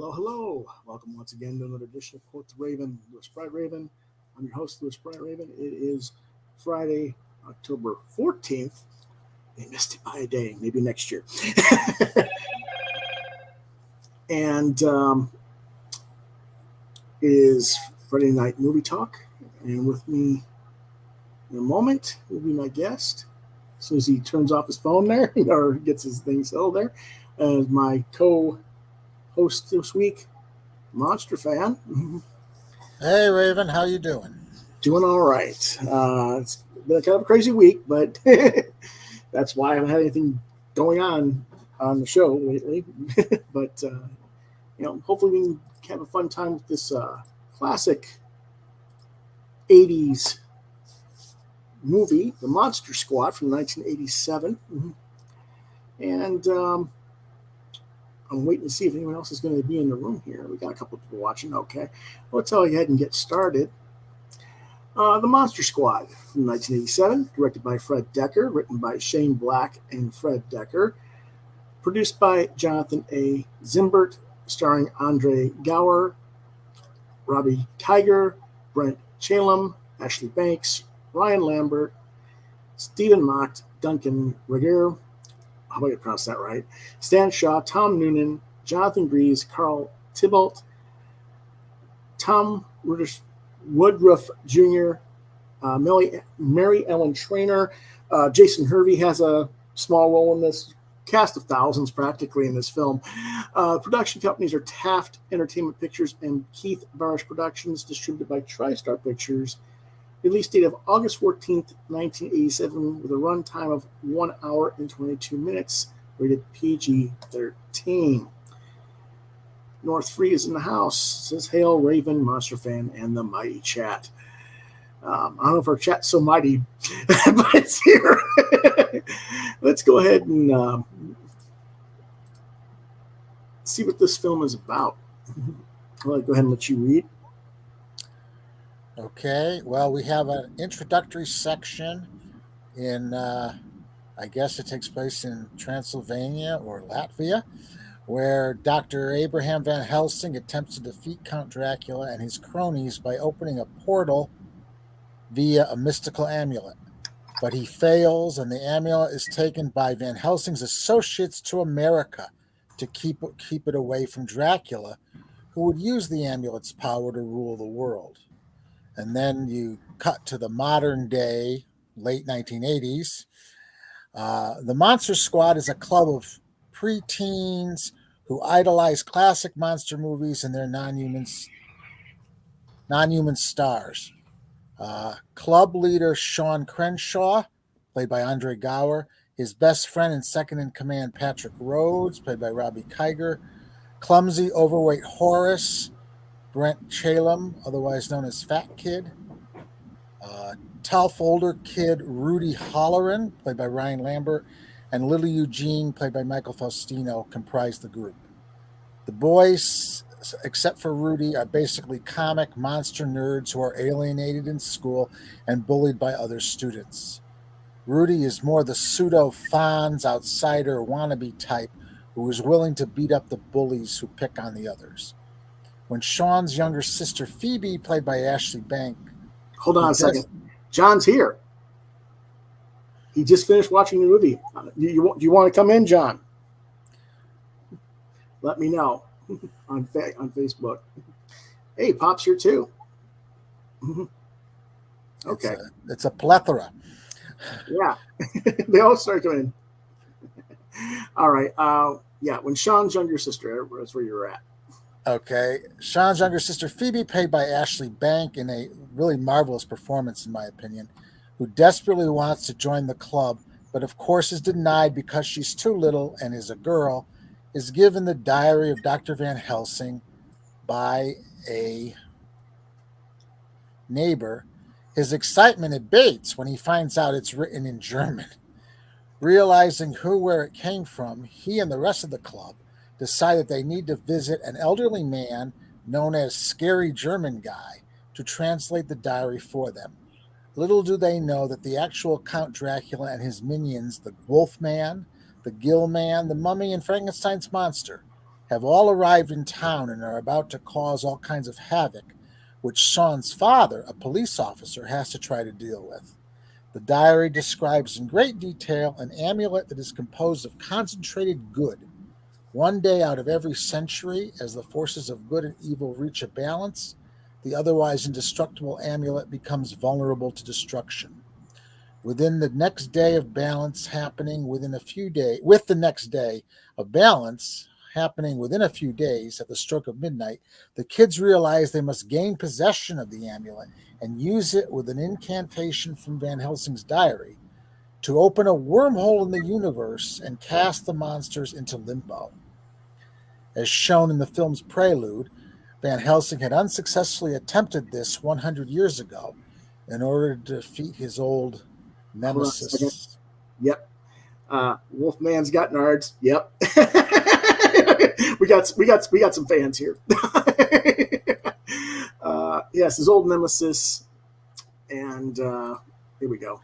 Hello, hello. Welcome once again to another edition of Quoth Raven, Lewis Bright Raven. I'm your host, Lewis Bright Raven. It is Friday, October 14th. They missed it by a day, maybe next year. and It is Friday night movie talk. And with me in a moment will be my guest. As soon as he turns off his phone there or gets his thing settled there, as my co-host this week, Monster Fan. Hey Raven, how you doing? Doing all right. It's been kind of a crazy week, but that's why I haven't had anything going on the show lately. But hopefully we can have a fun time with this classic '80s movie, The Monster Squad from 1987. And I'm waiting to see if anyone else is going to be in the room here. We got a couple of people watching. Okay. Well, let's go ahead and get started. The Monster Squad from 1987, directed by Fred Dekker, written by Shane Black and Fred Dekker, produced by Jonathan A. Zimbert, starring Andre Gower, Robbie Kiger, Brent Chalem, Ashley Banks, Ryan Lambert, Stephen Mott, Duncan Regehr, how about I pronounce that right? Stan Shaw, Tom Noonan, Jonathan Gries, Carl Tybalt, Tom Woodruff Jr., Mary Ellen Trainor. Jason Hervey has a small role in this. Cast of thousands practically in this film. Production companies are Taft Entertainment Pictures and Keith Barish Productions, distributed by TriStar Pictures. Release date of August 14th, 1987, with a runtime of 1 hour and 22 minutes, rated PG-13. North Free is in the house. Says, hail, Raven, Monster Fan, and the Mighty Chat. I don't know if our chat's so mighty, but it's here. Let's go ahead and see what this film is about. I'll go ahead and let you read. Okay, well, we have an introductory section in, I guess it takes place in Transylvania or Latvia, where Dr. Abraham Van Helsing attempts to defeat Count Dracula and his cronies by opening a portal via a mystical amulet. But he fails, and the amulet is taken by Van Helsing's associates to America to keep it away from Dracula, who would use the amulet's power to rule the world. And then you cut to the modern day, late 1980s. The Monster Squad is a club of preteens who idolize classic monster movies and their non-human stars. Club leader Sean Crenshaw, played by Andre Gower, his best friend and second-in-command Patrick Rhodes, played by Robbie Kiger, clumsy, overweight Horace, Brent Chalem, otherwise known as Fat Kid, tough older kid Rudy Holleran, played by Ryan Lambert, and Lily Eugene, played by Michael Faustino, comprise the group. The boys, except for Rudy, are basically comic monster nerds who are alienated in school and bullied by other students. Rudy is more the pseudo-Fonz, outsider, wannabe type who is willing to beat up the bullies who pick on the others. When Sean's younger sister Phoebe, played by Ashley Bank... Hold on a second. John's here. He just finished watching the movie. Do you want to come in, John? Let me know on Facebook. Hey, Pop's here too. Okay. It's a plethora. Yeah. They all start coming in. All right. Yeah, when Sean's younger sister, that's where you're at. Okay. Sean's younger sister, Phoebe, played by Ashley Bank in a really marvelous performance, in my opinion, who desperately wants to join the club, but of course is denied because she's too little and is a girl, is given the diary of Dr. Van Helsing by a neighbor. His excitement abates when he finds out it's written in German. Realizing where it came from, he and the rest of the club decide that they need to visit an elderly man known as Scary German Guy to translate the diary for them. Little do they know that the actual Count Dracula and his minions, the Wolfman, the Gill Man, the Mummy, and Frankenstein's monster, have all arrived in town and are about to cause all kinds of havoc, which Sean's father, a police officer, has to try to deal with. The diary describes in great detail an amulet that is composed of concentrated good. One day out of every century, as the forces of good and evil reach a balance, the otherwise indestructible amulet becomes vulnerable to destruction. Within the next day of balance happening within a few days, with the next day of balance happening within a few days at the stroke of midnight, the kids realize they must gain possession of the amulet and use it with an incantation from Van Helsing's diary to open a wormhole in the universe and cast the monsters into limbo. As shown in the film's prelude, Van Helsing had unsuccessfully attempted this 100 years ago in order to defeat his old Hold on a second. nemesis. Yep. Wolfman's got nards. Yep. we got some fans here. Yes, his old nemesis, and here we go.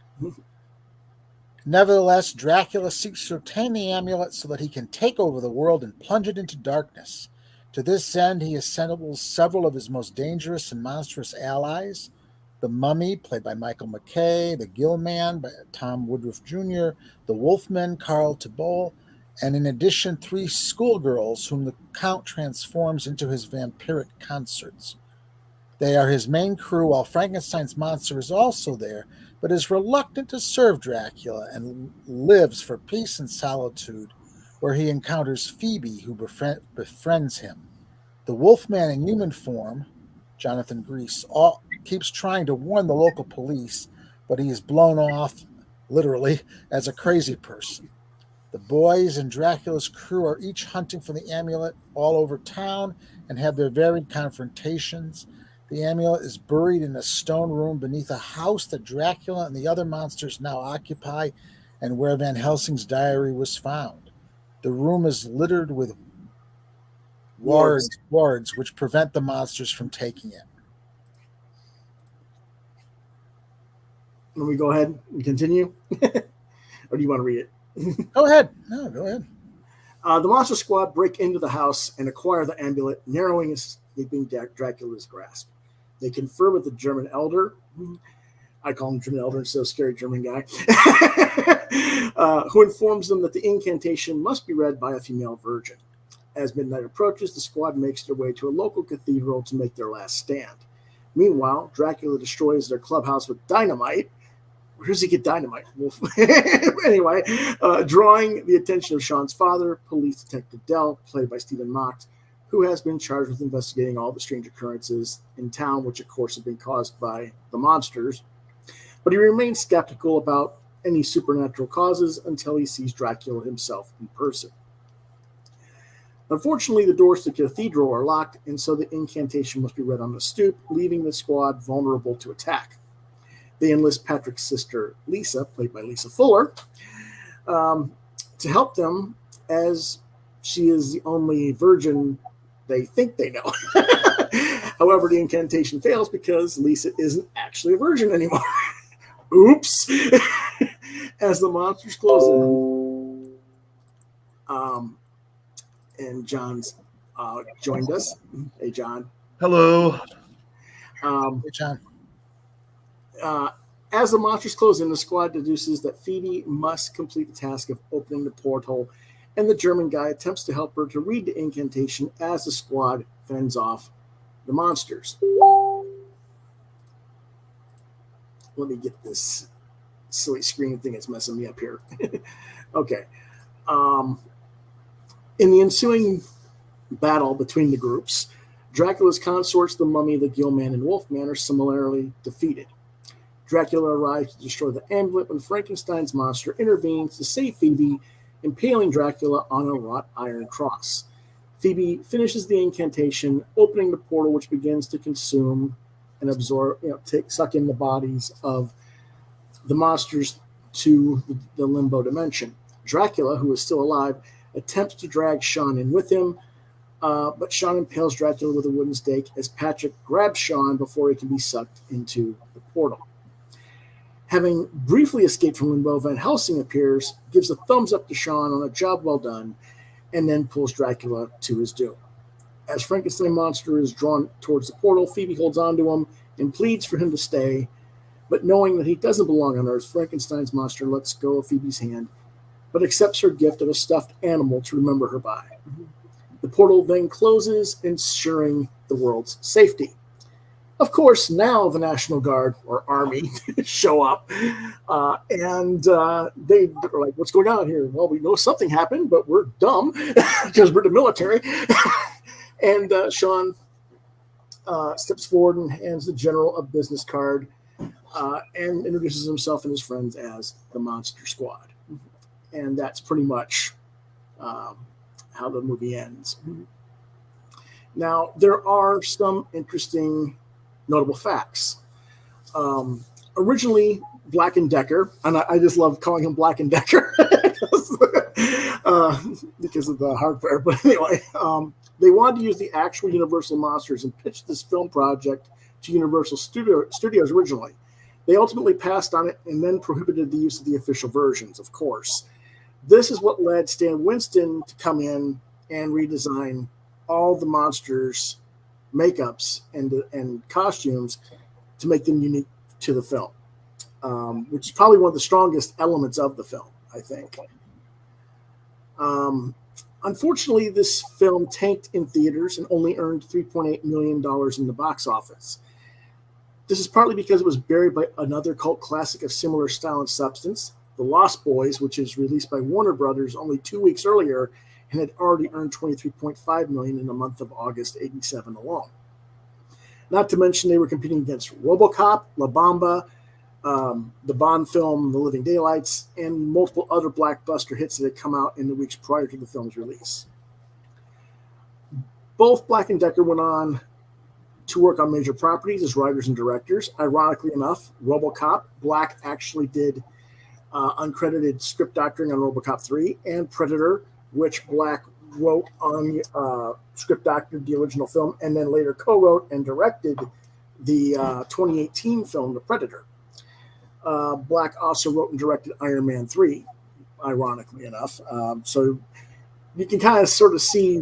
Nevertheless, Dracula seeks to obtain the amulet so that he can take over the world and plunge it into darkness. To this end, he assembles several of his most dangerous and monstrous allies: the Mummy, played by Michael McKay; the Gill Man, by Tom Woodruff Jr., the Wolfman, Carl Thibault, and in addition, 3 schoolgirls whom the Count transforms into his vampiric consorts. They are his main crew, while Frankenstein's monster is also there, but is reluctant to serve Dracula and lives for peace and solitude, where he encounters Phoebe, who befriends him. The Wolfman in human form, Jonathan Grease, keeps trying to warn the local police, but he is blown off, literally, as a crazy person. The boys and Dracula's crew are each hunting for the amulet all over town and have their varied confrontations. The amulet is buried in a stone room beneath a house that Dracula and the other monsters now occupy, and where Van Helsing's diary was found. The room is littered with wards which prevent the monsters from taking it. Let me go ahead and continue. Or do you want to read it? Go ahead. No, go ahead. The Monster Squad break into the house and acquire the amulet, narrowing escaping Dracula's grasp. They confer with the German elder. I call him German elder instead of scary German guy. Who informs them that the incantation must be read by a female virgin. As midnight approaches, the squad makes their way to a local cathedral to make their last stand. Meanwhile, Dracula destroys their clubhouse with dynamite. Where does he get dynamite? Anyway, drawing the attention of Sean's father, Police Detective Dell, played by Stephen Mock, who has been charged with investigating all the strange occurrences in town, which of course have been caused by the monsters. But he remains skeptical about any supernatural causes until he sees Dracula himself in person. Unfortunately, the doors to the cathedral are locked, and so the incantation must be read on the stoop, leaving the squad vulnerable to attack. They enlist Patrick's sister, Lisa, played by Lisa Fuller, to help them, as she is the only virgin they think they know. However, the incantation fails because Lisa isn't actually a virgin anymore. Oops. As the monsters close in. And John's joined us. Hey, John. Hello. Hey, John. As the monsters close in, the squad deduces that Phoebe must complete the task of opening the porthole, and the German guy attempts to help her to read the incantation as the squad fends off the monsters. Let me get this silly screen thing that's messing me up here. Okay. In the ensuing battle between the groups, Dracula's consorts, the Mummy, the Gill Man, and Wolfman, are similarly defeated. Dracula arrives to destroy the amulet when Frankenstein's monster intervenes to save Phoebe, impaling Dracula on a wrought iron cross. Phoebe finishes the incantation, opening the portal, which begins to consume and absorb, suck in the bodies of the monsters to the limbo dimension. Dracula, who is still alive, attempts to drag Sean in with him, but Sean impales Dracula with a wooden stake as Patrick grabs Sean before he can be sucked into the portal. Having briefly escaped from limbo, Van Helsing appears, gives a thumbs up to Sean on a job well done, and then pulls Dracula to his doom. As Frankenstein monster is drawn towards the portal, Phoebe holds onto him and pleads for him to stay. But knowing that he doesn't belong on Earth, Frankenstein's monster lets go of Phoebe's hand, but accepts her gift of a stuffed animal to remember her by. The portal then closes, ensuring the world's safety. Of course, now the National Guard or Army show up, and they are like, "What's going on here?" Well, we know something happened, but we're dumb because we're the military. And Sean steps forward and hands the general a business card and introduces himself and his friends as the Monster Squad. And that's pretty much how the movie ends. Now, there are some interesting notable facts. Originally, Black and Dekker, and I just love calling him Black and Dekker because of the hardware. But anyway, they wanted to use the actual Universal monsters and pitched this film project to Universal Studios originally. They ultimately passed on it and then prohibited the use of the official versions, of course. This is what led Stan Winston to come in and redesign all the monsters' makeups and costumes to make them unique to the film, which is probably one of the strongest elements of the film, I think. Unfortunately, this film tanked in theaters and only earned $3.8 million in the box office. This is partly because it was buried by another cult classic of similar style and substance, The Lost Boys, which is released by Warner Brothers only 2 weeks earlier and had already earned $23.5 million in the month of August '87 alone. Not to mention they were competing against RoboCop, La Bamba, the Bond film The Living Daylights, and multiple other blockbuster hits that had come out in the weeks prior to the film's release. Both Black and Dekker went on to work on major properties as writers and directors. Ironically enough, RoboCop, Black actually did uncredited script doctoring on RoboCop 3, and Predator, which Black wrote on script doctored the original film and then later co-wrote and directed the 2018 film The Predator. Black also wrote and directed Iron Man 3, ironically enough. So you can kind of sort of see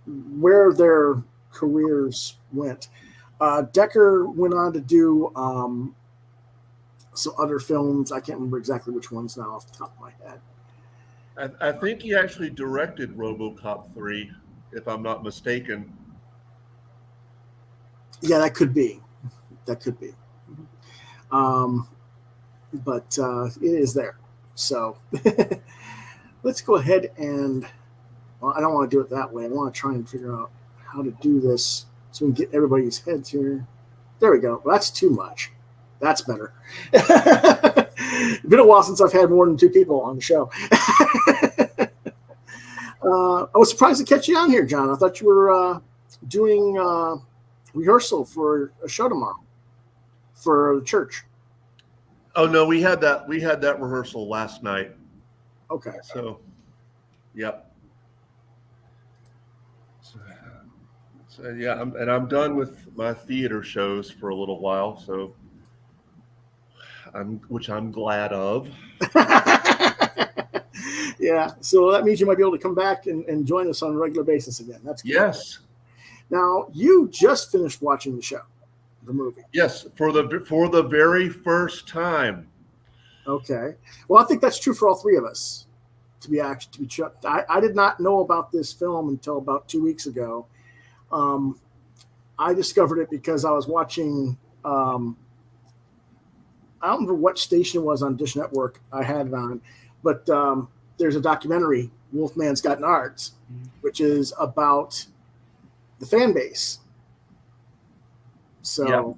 where their careers went. Dekker went on to do some other films. I can't remember exactly which ones now off the top of my head. I think he actually directed RoboCop 3, if I'm not mistaken. Yeah, that could be. But it is there. So let's go ahead and, well, I don't want to do it that way. I want to try and figure out how to do this so we can get everybody's heads here. There we go. Well, that's too much. That's better. It's been a while since I've had more than 2 people on the show. I was surprised to catch you on here, John. I thought you were doing rehearsal for a show tomorrow for the church. Oh no, we had that rehearsal last night. Okay. So, yep. So yeah, I'm done with my theater shows for a little while. So, which I'm glad of. Yeah, so that means you might be able to come back and join us on a regular basis again. That's good. Yes. Now, you just finished watching the show, the movie. Yes, for the very first time. Okay. Well, I think that's true for all 3 of us. I did not know about this film until about 2 weeks ago. I discovered it because I was watching. I don't remember what station it was on Dish Network. I had it on, but there's a documentary, Wolfman's Got Nards, which is about the fan base. So,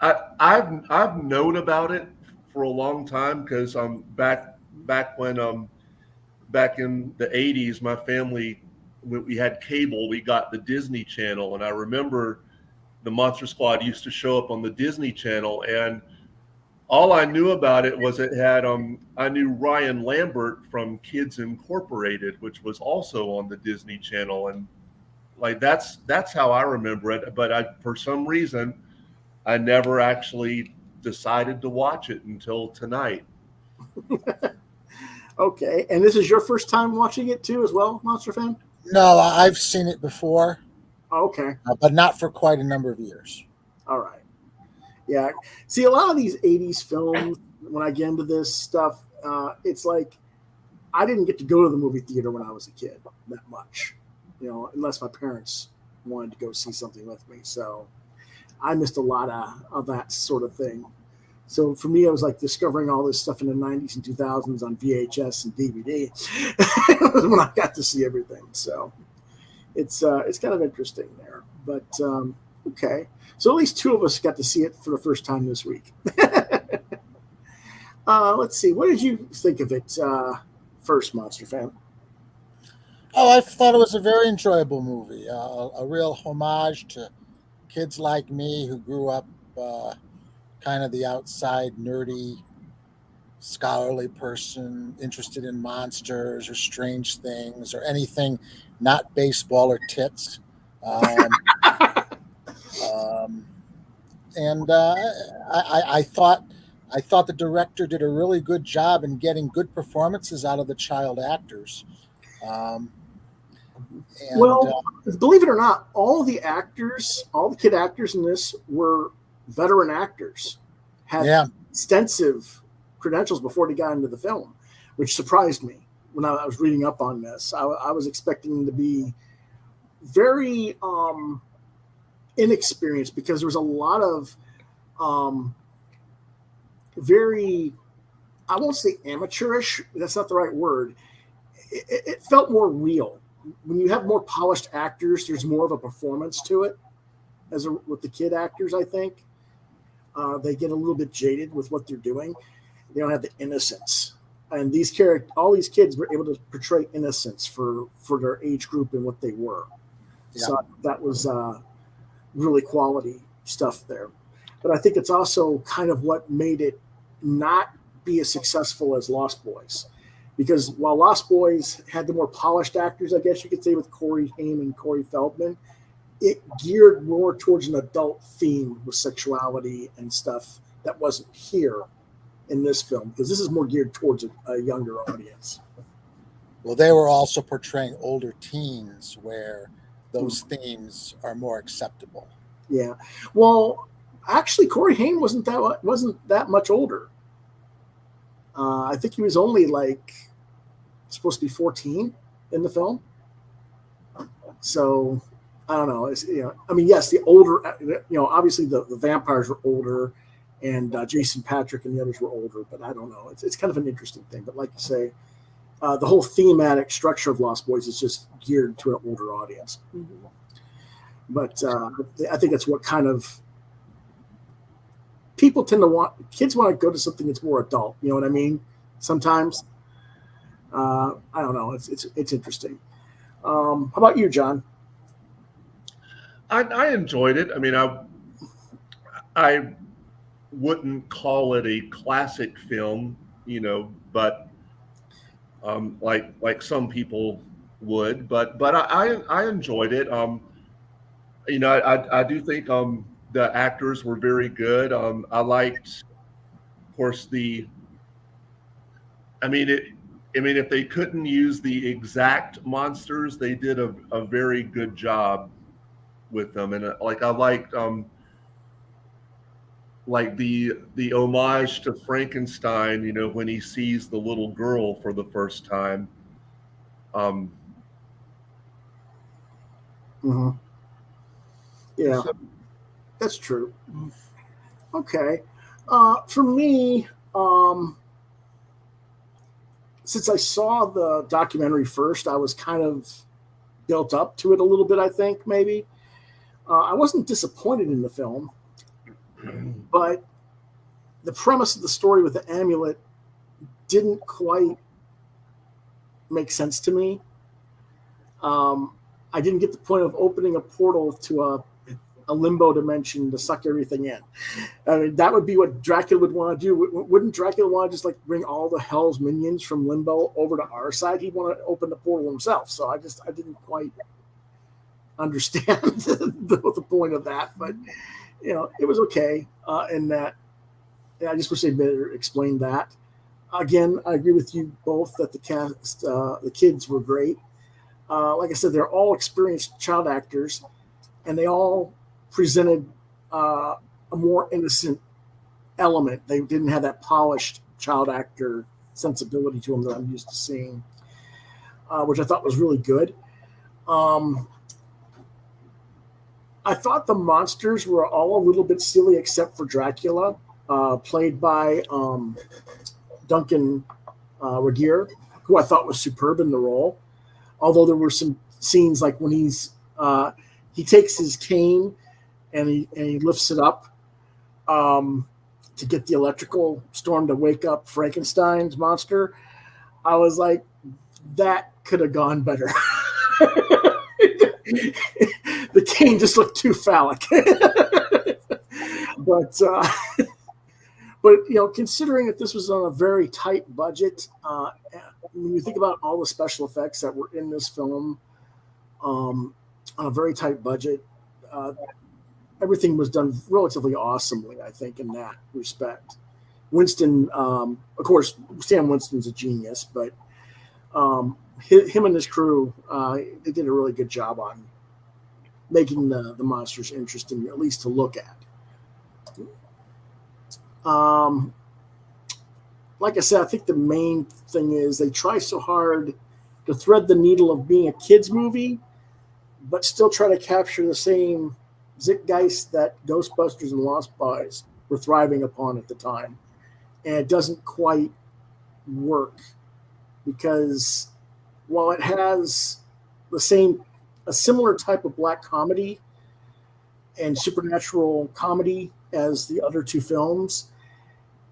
yeah. I've known about it for a long time because back when back in the 80s, my family, when we had cable, we got the Disney Channel, and I remember the Monster Squad used to show up on the Disney Channel, and all I knew about it was it had I knew Ryan Lambert from Kids Incorporated, which was also on the Disney Channel, and like that's how I remember it. But for some reason I never actually decided to watch it until tonight. Okay, and this is your first time watching it too, as well, Monster fan? No, I've seen it before, Okay, but not for quite a number of years. all right. Yeah. See, a lot of these '80s films, when I get into this stuff, it's like I didn't get to go to the movie theater when I was a kid that much, unless my parents wanted to go see something with me. So I missed a lot of that sort of thing. So for me, I was like discovering all this stuff in the '90s and 2000s on VHS and DVD when I got to see everything. So it's kind of interesting there. But okay, so at least two of us got to see it for the first time this week. Let's see, what did you think of it first, Monster fan? Oh, I thought it was a very enjoyable movie. A real homage to kids like me who grew up kind of the outside, nerdy, scholarly person interested in monsters or strange things or anything not baseball or tits. Um, um, and I thought the director did a really good job in getting good performances out of the child actors. Um, and Well, believe it or not, all the kid actors in this were veteran actors, had Yeah, extensive credentials before they got into the film, which surprised me when I was reading up on this. I was expecting them to be very inexperienced because there was a lot of um, very, I won't say amateurish, that's not the right word. It felt more real. When you have more polished actors, there's more of a performance to it. With the kid actors, I think they get a little bit jaded with what they're doing. They don't have the innocence, and all these kids were able to portray innocence for their age group and what they were. yeah. So that was really quality stuff there. But I think it's also kind of what made it not be as successful as Lost Boys. Because while Lost Boys had the more polished actors, I guess you could say, with Corey Haim and Corey Feldman, it geared more towards an adult theme with sexuality and stuff that wasn't here in this film, because this is more geared towards a younger audience. Well, they were also portraying older teens where those themes are more acceptable. Yeah. Well, actually, Corey Haim wasn't that much older. I think he was only supposed to be 14 in the film. So I don't know. I mean, yes, the older, obviously the vampires were older, and Jason Patrick and the others were older. But I don't know. It's kind of an interesting thing. But like you say, the whole thematic structure of Lost Boys is just geared to an older audience. Mm-hmm. But I think that's what kind of people tend to want. Kids want to go to something that's more adult. You know what I mean? Sometimes. I don't know. It's interesting. How about you, John? I enjoyed it. I mean, I wouldn't call it a classic film, but like some people would. But I enjoyed it. I do think the actors were very good. I liked, of course, I mean it. I mean, if they couldn't use the exact monsters, they did a very good job with them. And I liked like the homage to Frankenstein, when he sees the little girl for the first time. Um, Mm-hmm. Yeah, so, that's true. Okay. For me, since I saw the documentary first, I was kind of built up to it a little bit, I think, maybe. I wasn't disappointed in the film, but the premise of the story with the amulet didn't quite make sense to me. I didn't get the point of opening a portal to a limbo dimension to suck everything in. I mean, that would be what Dracula would want to do. Wouldn't Dracula want to just bring all the hell's minions from limbo over to our side? He'd want to open the portal himself. So I didn't quite understand the point of that, but it was okay. In that, I just wish they'd better explain that. Again, I agree with you both that the cast, the kids were great. Like I said, they're all experienced child actors, and they all presented a more innocent element. They didn't have that polished child actor sensibility to them that I'm used to seeing, which I thought was really good. I thought the monsters were all a little bit silly, except for Dracula, played by Duncan Regeer, who I thought was superb in the role. Although there were some scenes like when he takes his cane and he lifts it up to get the electrical storm to wake up Frankenstein's monster. I was like, that could have gone better. The cane just looked too phallic. but considering that this was on a very tight budget, when you think about all the special effects that were in this film, on a very tight budget, everything was done relatively awesomely, I think, in that respect. Winston, of course, Stan Winston's a genius, but him and his crew, they did a really good job on making the monsters interesting, at least to look at. Like I said, I think the main thing is they try so hard to thread the needle of being a kids movie, but still try to capture the same zeitgeist that Ghostbusters and Lost Boys were thriving upon at the time. And it doesn't quite work because while it has a similar type of black comedy and supernatural comedy as the other two films,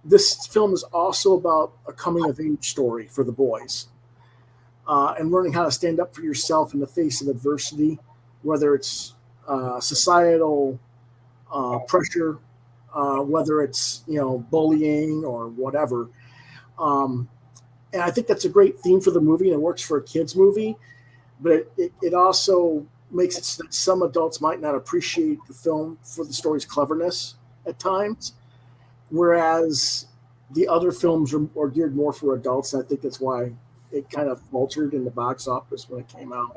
this film is also about a coming-of-age story for the boys and learning how to stand up for yourself in the face of adversity, whether it's societal pressure, whether it's bullying or whatever. And I think that's a great theme for the movie, and it works for a kids' movie. But it also makes it so that some adults might not appreciate the film for the story's cleverness at times, whereas the other films are geared more for adults. And I think that's why it kind of faltered in the box office when it came out.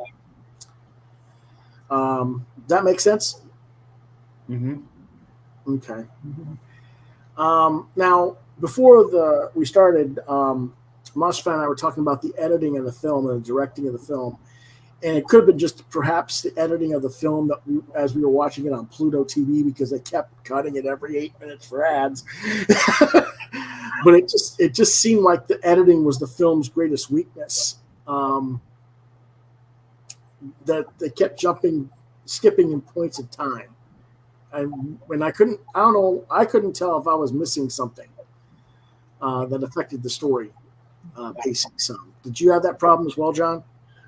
That makes sense? Mm-hmm. Okay. Now, before we started, Monster and I were talking about the editing of the film and the directing of the film. And it could have been just perhaps the editing of the film as we were watching it on Pluto TV, because they kept cutting it every 8 minutes for ads. But it just seemed like the editing was the film's greatest weakness. That they kept skipping in points of time. And I couldn't tell if I was missing something that affected the story pacing some. Did you have that problem as well, John?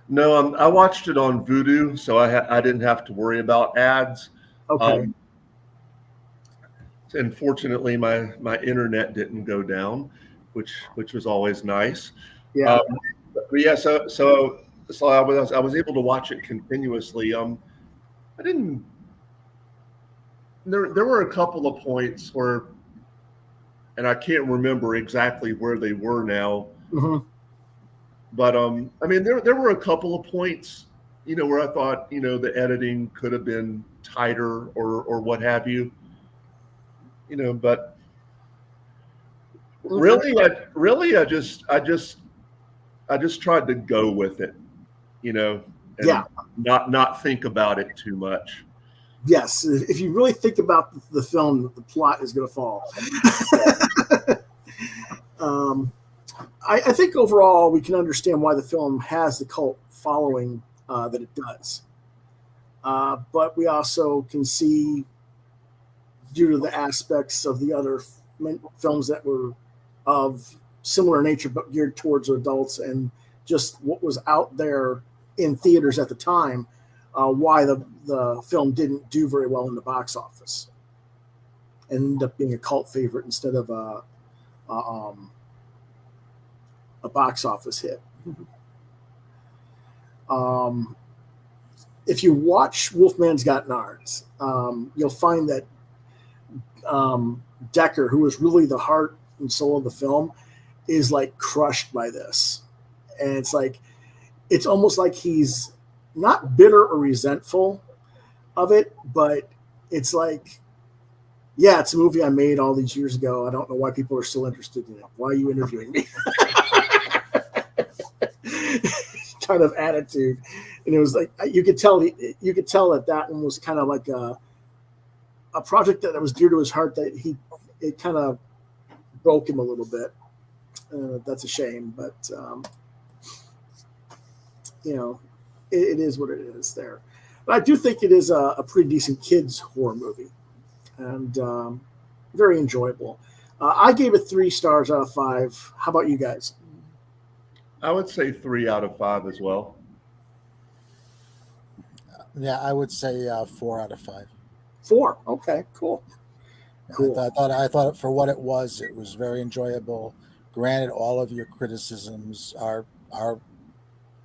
No, I watched it on Vudu, so I didn't have to worry about ads. Okay. And fortunately, my internet didn't go down, which was always nice. Yeah. But yeah. So I was able to watch it continuously. I didn't. There were a couple of points where, and I can't remember exactly where they were now. Mm-hmm. But I mean, there were a couple of points, where I thought, the editing could have been tighter or what have you, But really, I just tried to go with it, and not think about it too much. Yes, if you really think about the film, the plot is going to fall. I think overall we can understand why the film has the cult following that it does. But we also can see, due to the aspects of the other films that were of similar nature but geared towards adults and just what was out there in theaters at the time, why the film didn't do very well in the box office and ended up being a cult favorite instead of a box office hit. If you watch Wolfman's Got Nards, you'll find that Dekker, who is really the heart and soul of the film, is like crushed by this, and it's like it's almost like he's not bitter or resentful of it, but it's like, yeah, it's a movie I made all these years ago. I don't know why people are still interested in it. Why are you interviewing me? Kind of attitude. And it was like you could tell that one was kind of like a project that was dear to his heart, that it kind of broke him a little bit. That's a shame, but it is what it is there. But I do think it is a pretty decent kids horror movie, and very enjoyable. I gave it 3 stars out of 5. How about you guys? I would say 3 out of 5 as well. Yeah, I would say 4 out of 5. 4. Okay, cool. Cool. I thought for what it was very enjoyable. Granted, all of your criticisms are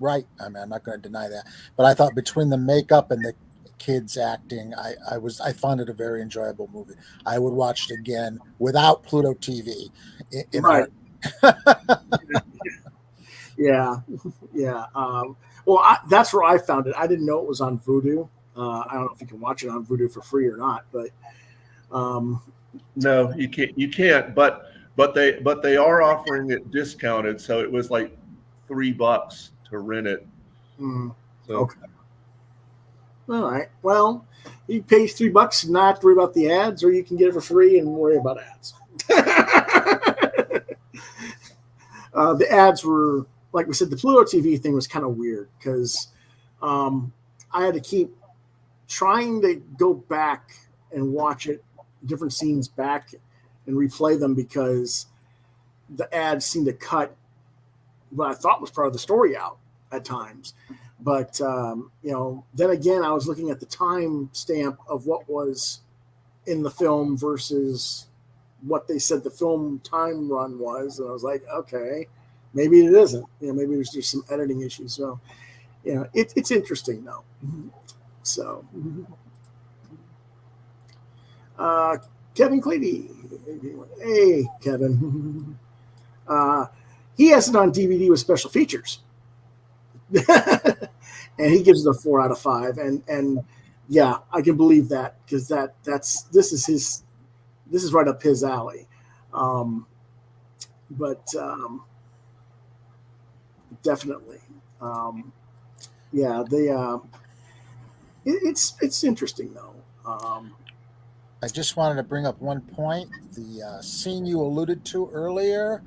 right. I mean, I'm not going to deny that. But I thought between the makeup and the kids acting, I found it a very enjoyable movie. I would watch it again without Pluto TV. Right. Yeah. Well, that's where I found it. I didn't know it was on Vudu. I don't know if you can watch it on Vudu for free or not, but no, you can't. You can't. But they are offering it discounted, so it was like $3 to rent it. So. Okay. All right. Well, you pay $3 and not have to worry about the ads, or you can get it for free and worry about ads. The ads were, like we said, the Pluto TV thing was kind of weird because I had to keep trying to go back and watch it, different scenes back, and replay them because the ads seemed to cut what I thought was part of the story out at times. But, then again, I was looking at the time stamp of what was in the film versus what they said the film time run was. And I was like, okay, maybe it isn't. Maybe there's just some editing issues. So, it's interesting, though. So, Kevin Clady. Hey, Kevin. He has it on DVD with special features. And he gives it a 4 out of 5. And yeah, I can believe that because this is right up his alley. But definitely. Yeah, it's interesting though. I just wanted to bring up one point. The scene you alluded to earlier,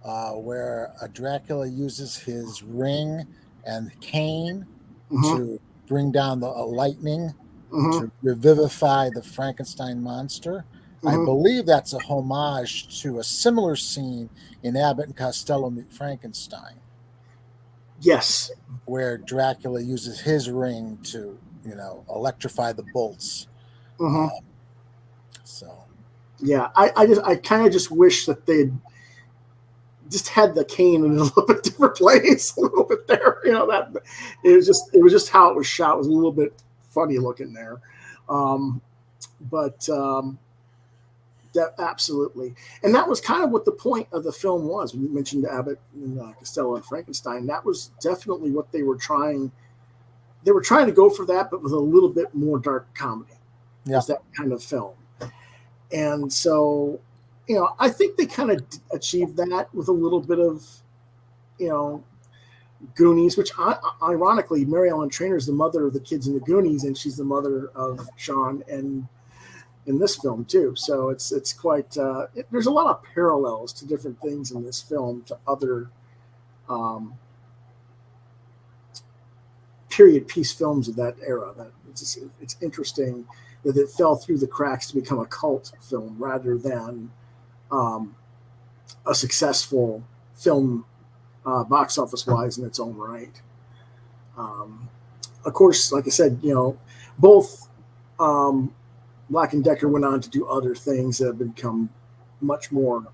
where Dracula uses his ring and cane to bring down the lightning to revivify the Frankenstein monster. I believe that's a homage to a similar scene in Abbott and Costello Meet Frankenstein. Yes. Where Dracula uses his ring to, electrify the bolts. So. Yeah, I kind of just wish that they'd just had the cane in a little bit different place, a little bit there. That it was just how it was shot. It was a little bit funny looking there. But that absolutely. And that was kind of what the point of the film was. When you mentioned Abbott and Costello and Frankenstein, that was definitely what they were trying. They were trying to go for that, but with a little bit more dark comedy. Yeah. It was that kind of film. And so, I think they kind of achieved that with a little bit of, Goonies, which ironically, Mary Ellen Trainor is the mother of the kids in the Goonies, and she's the mother of Sean and in this film too. So it's quite, there's a lot of parallels to different things in this film to other period piece films of that era. That it's interesting that it fell through the cracks to become a cult film rather than a successful film box office wise in its own right. Of course, like I said, both Black and Dekker went on to do other things that have become much more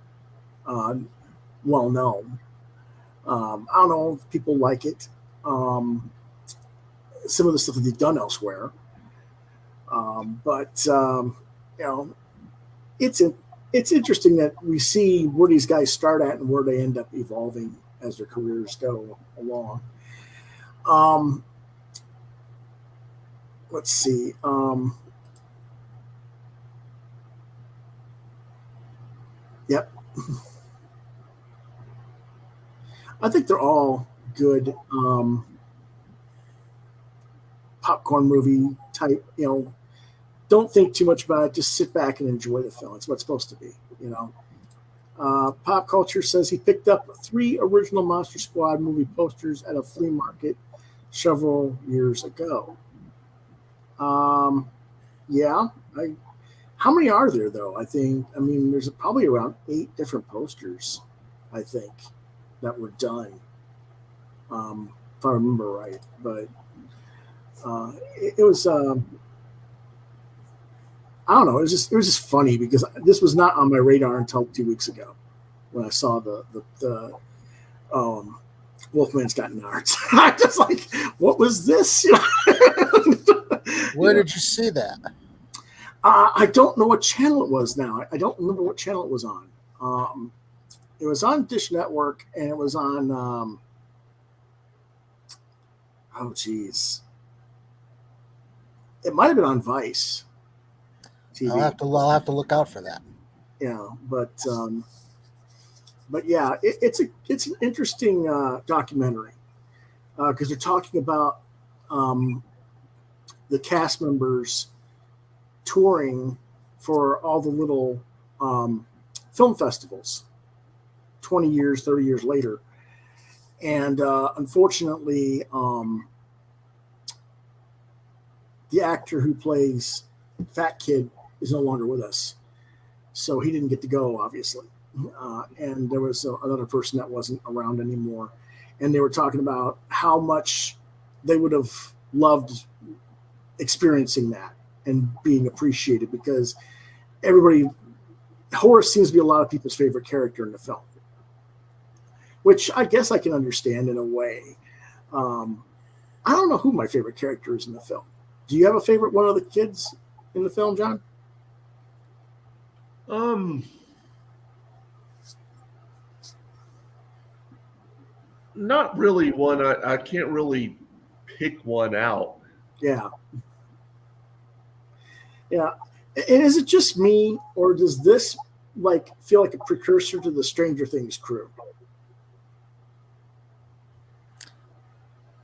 well known. I don't know if people like it. Some of the stuff that they've done elsewhere. But it's it's interesting that we see where these guys start at and where they end up evolving as their careers go along. Let's see. Yep. I think they're all good popcorn movie type, don't think too much about it. Just sit back and enjoy the film. It's what it's supposed to be, Pop Culture says he picked up 3 original Monster Squad movie posters at a flea market several years ago. Yeah. How many are there, though? There's probably around 8 different posters, I think, that were done, if I remember right. But it was, I don't know. It was just funny because this was not on my radar until 2 weeks ago when I saw the Wolfman's Got Nards. I'm just like, what was this? Where did you see that? I don't know what channel it was now. I don't remember what channel it was on. It was on Dish Network, and it was on, oh, geez. It might have been on Vice TV. I'll have to look out for that. Yeah, but yeah, it's an interesting documentary because they're talking about the cast members touring for all the little film festivals 20 years, 30 years later. And unfortunately, the actor who plays Fat Kid is no longer with us. So he didn't get to go, obviously. And there was another person that wasn't around anymore. And they were talking about how much they would have loved experiencing that and being appreciated, because Horace seems to be a lot of people's favorite character in the film, which I guess I can understand in a way. I don't know who my favorite character is in the film. Do you have a favorite one of the kids in the film, John? Not really one. I can't really pick one out. Yeah. Yeah. And is it just me, or does this feel like a precursor to the Stranger Things crew?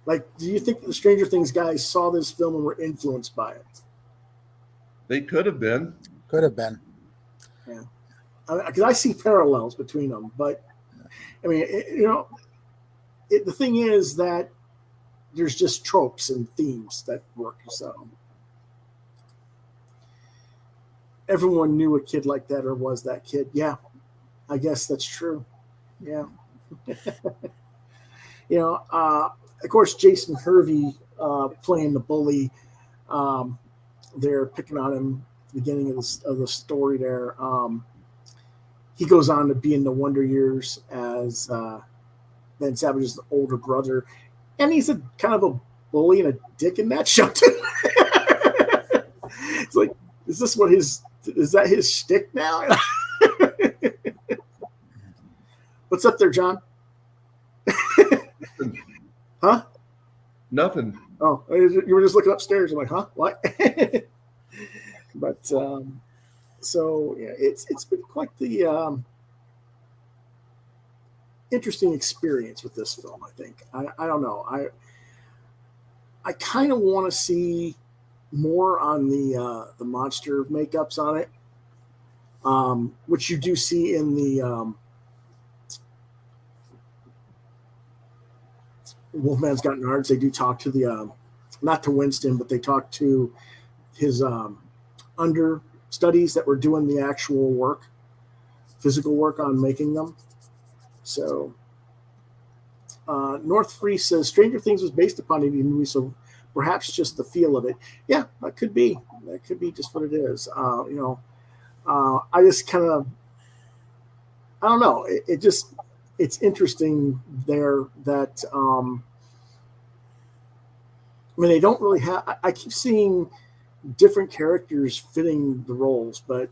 Do you think the Stranger Things guys saw this film and were influenced by it? They could have been. Could have been. Yeah. Because I see parallels between them. But, the thing is that there's just tropes and themes that work. So everyone knew a kid like that or was that kid. Yeah, I guess that's true. Yeah. Of course, Jason Hervey playing the bully. They're picking on him at the beginning of the story there. He goes on to be in the Wonder Years as Ben Savage's older brother. And he's a kind of a bully and a dick in that show, too. It's like, is that his shtick now? What's up there, John? Huh? Nothing. Oh, you were just looking upstairs. I'm like, huh? What? But so yeah, it's been quite the interesting experience with this film. I think I don't know. I kind of want to see more on the monster makeups on it, which you do see in the Wolfman's Got Nards. They do talk to the not to Winston, but they talk to his understudies that were doing the actual work, physical work on making them. So North Free says Stranger Things was based upon a movie, so perhaps just the feel of it. Yeah, that could be. That could be just what it is. I just kind of, I don't know. It's interesting there that, they don't really have, I keep seeing different characters fitting the roles, but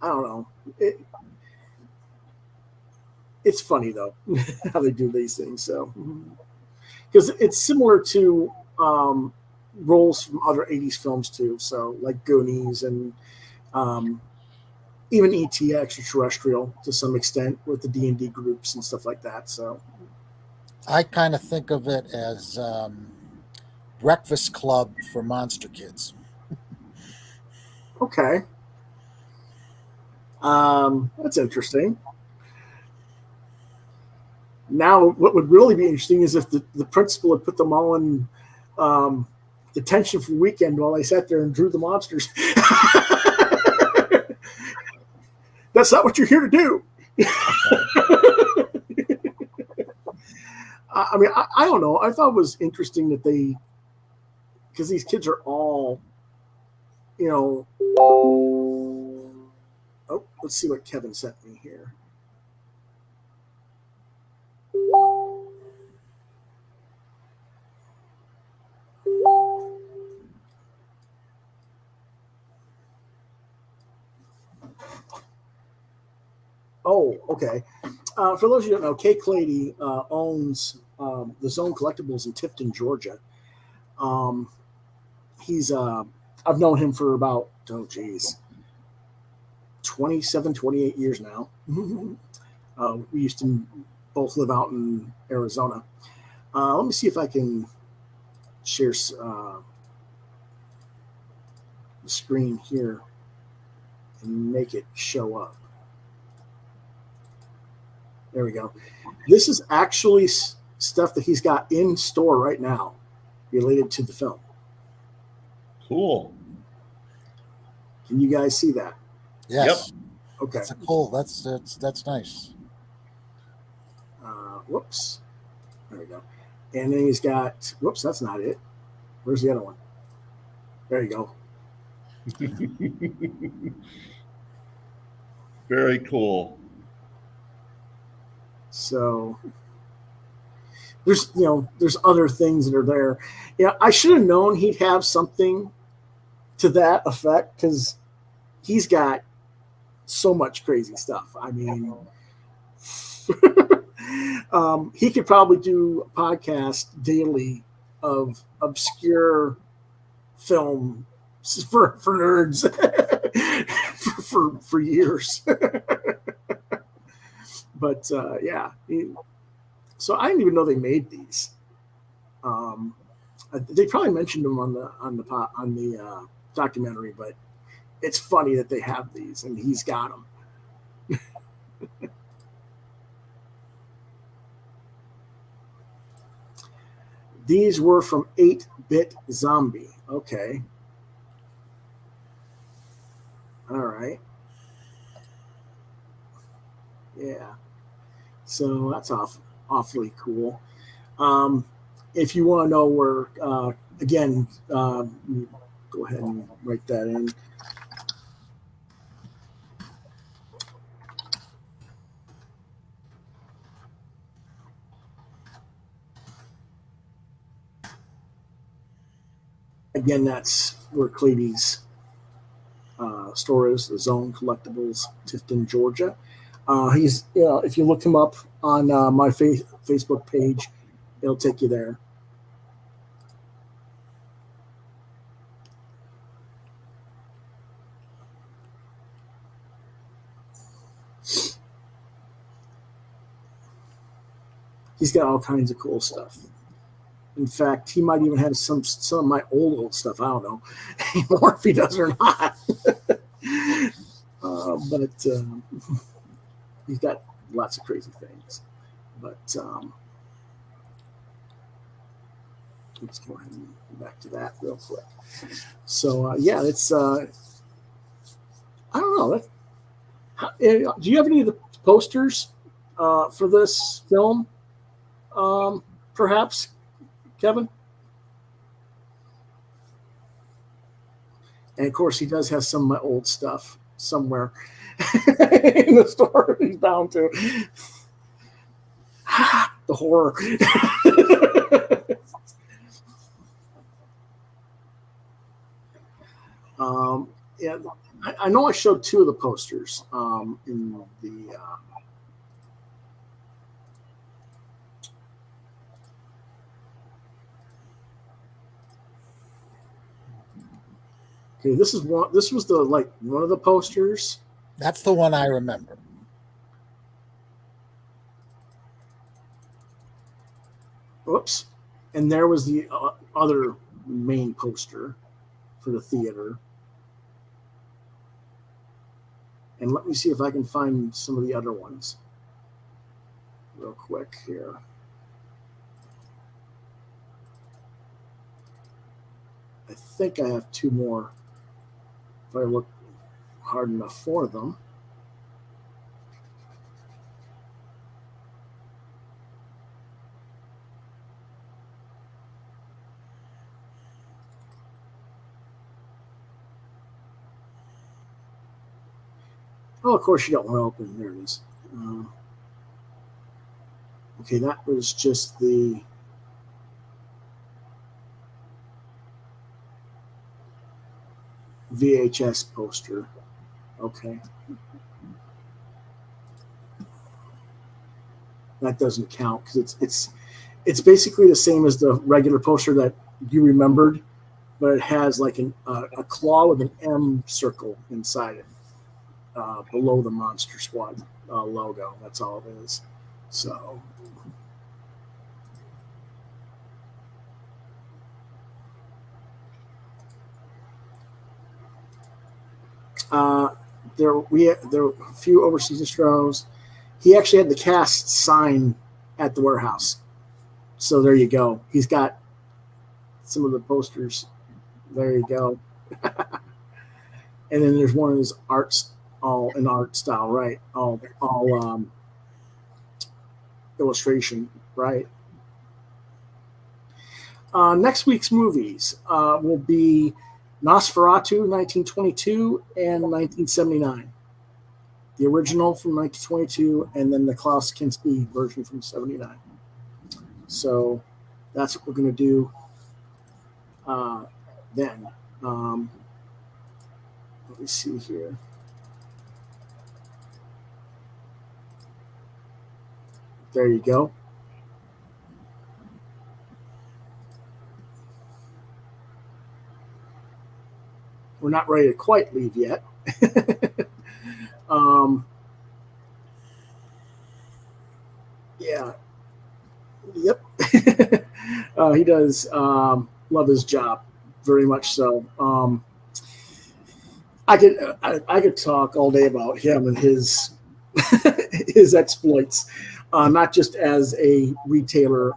I don't know. It's funny though how they do these things. So because it's similar to roles from other '80s films too. So like Goonies and even E.T. Extraterrestrial to some extent with the D&D groups and stuff like that. So I kind of think of it as Breakfast Club for monster kids. okay, that's interesting. Now, what would really be interesting is if the principal had put them all in detention for the weekend while they sat there and drew the monsters. That's not what you're here to do. I mean, I don't know. I thought it was interesting that because these kids are all, you know. Oh, let's see what Kevin sent me here. Oh, okay. For those of you who don't know, Kay Clady owns the Zone Collectibles in Tifton, Georgia. He's I've known him for about 27, 28 years now. We used to both live out in Arizona. Let me see if I can share the screen here and make it show up. There we go. This is actually stuff that he's got in store right now related to the film. Cool. Can you guys see that? Yes. Yep. Okay. That's cool. That's nice. Whoops. There we go. And then he's got, whoops, that's not it. Where's the other one? There you go. Very cool. So there's other things that are there. Yeah, I should have known he'd have something to that effect because he's got so much crazy stuff. I mean, he could probably do a podcast daily of obscure film for nerds for years. But yeah, so I didn't even know they made these. They probably mentioned them on the documentary, but it's funny that they have these and he's got them. These were from 8-Bit Zombie. Okay. All right. Yeah. So that's awfully cool. If you want to know where, again, go ahead and write that in. Again, that's where Clady's store is, the Zone Collectibles, Tifton, Georgia. He's, if you look him up on my Facebook page, it'll take you there. He's got all kinds of cool stuff. In fact, he might even have some of my old stuff. I don't know anymore if he does or not. But he's got lots of crazy things. But let's go ahead and go back to that real quick. So yeah, it's I don't know. Do you have any of the posters for this film? Perhaps, Kevin? And of course, he does have some of my old stuff somewhere in the store. He's bound to. The horror. Yeah. I know I showed two of the posters in the. Okay, this is one. This was the one of the posters. That's the one I remember. Oops, and there was the other main poster for the theater. And let me see if I can find some of the other ones real quick here. I think I have two more if I look hard enough for them. Oh, of course you don't want to open. There it is. Okay, that was just the VHS poster. Okay. That doesn't count because it's basically the same as the regular poster that you remembered, but it has like a claw with an M circle inside it. Below the Monster Squad logo. That's all it is. So, there were a few overseas distros. He actually had the cast sign at the warehouse. So there you go. He's got some of the posters. There you go. And then there's one of his arts. All in art style, right? All illustration, right? Next week's movies will be Nosferatu, 1922 and 1979. The original from 1922, and then the Klaus Kinski version from 79. So that's what we're going to do then. Let me see here. There you go. We're not ready to quite leave yet. Yeah. Yep. He does love his job very much so. I could talk all day about him and his his exploits. Not just as a retailer,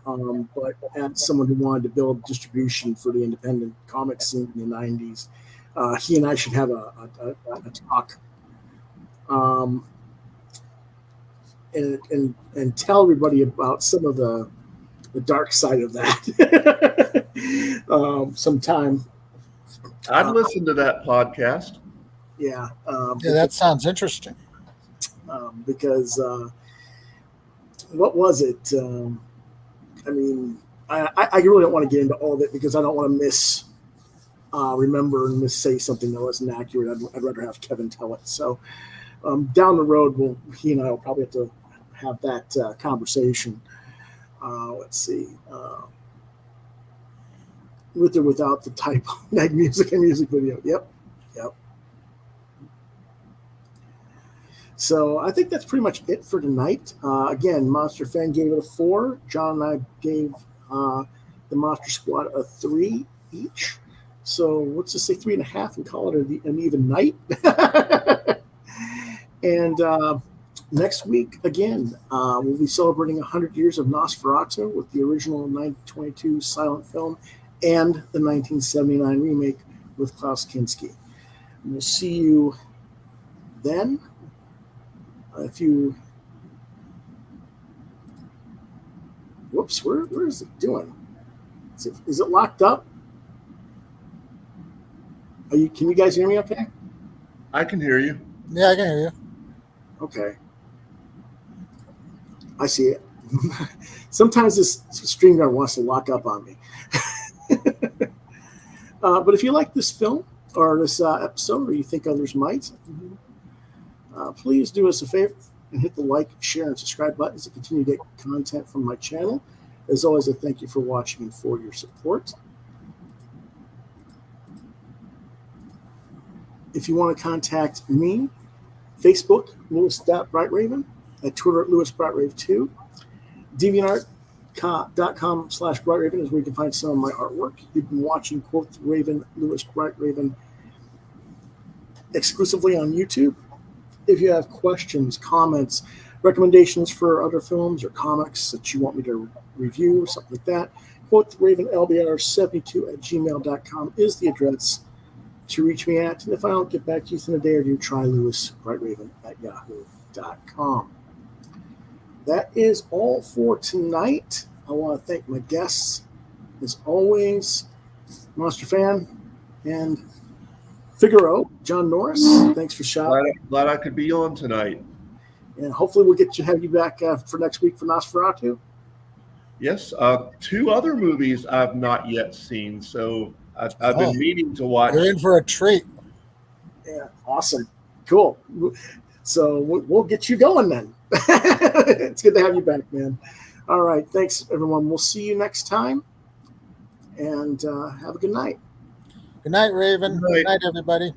but as someone who wanted to build distribution for the independent comic scene in the 90s. He and I should have a talk and tell everybody about some of the dark side of that sometime. I'd listen to that podcast. Yeah. Yeah, that sounds interesting. Because what was it? I mean, I really don't want to get into all of it because I don't want to remember and say something that wasn't accurate. I'd rather have Kevin tell it. So down the road, he and I will probably have to have that conversation. Let's see. With or without the typo, like music and music video. Yep. So I think that's pretty much it for tonight. Again, Monster Fan gave it a 4. John and I gave the Monster Squad a 3 each. So let's just say 3.5 and call it an even night. And next week, again, we'll be celebrating 100 years of Nosferatu with the original 1922 silent film and the 1979 remake with Klaus Kinski. And we'll see you then. If you, whoops, where is it doing? Is it locked up? Can you guys hear me okay? I can hear you. Yeah, I can hear you. Okay. I see it. Sometimes this StreamYard wants to lock up on me. But if you like this film, or this episode, or you think others might, please do us a favor and hit the like, share, and subscribe buttons to continue to get content from my channel. As always, I thank you for watching and for your support. If you want to contact me, Facebook, Lewis.BrightRaven, at Twitter at LewisBrightRave2, DeviantArt.com/BrightRaven is where you can find some of my artwork. You've been watching Quoth Raven, Lewis BrightRaven exclusively on YouTube. If you have questions, comments, recommendations for other films or comics that you want me to review, something like that, QuothRavenLBR72@gmail.com is the address to reach me at. And if I don't get back to you within a day or two, try LewisBrightRaven@yahoo.com. That is all for tonight. I want to thank my guests, as always, Monster Fan and Figaro, John Norris. Thanks for shouting. Glad I could be on tonight. And hopefully we'll have you back for next week for Nosferatu. Yes, 2 other movies I've not yet seen, so I've been meaning to watch. You're in for a treat. Yeah, awesome. Cool. So we'll get you going then. It's good to have you back, man. All right. Thanks, everyone. We'll see you next time. And have a good night. Good night, Raven. Good night, everybody.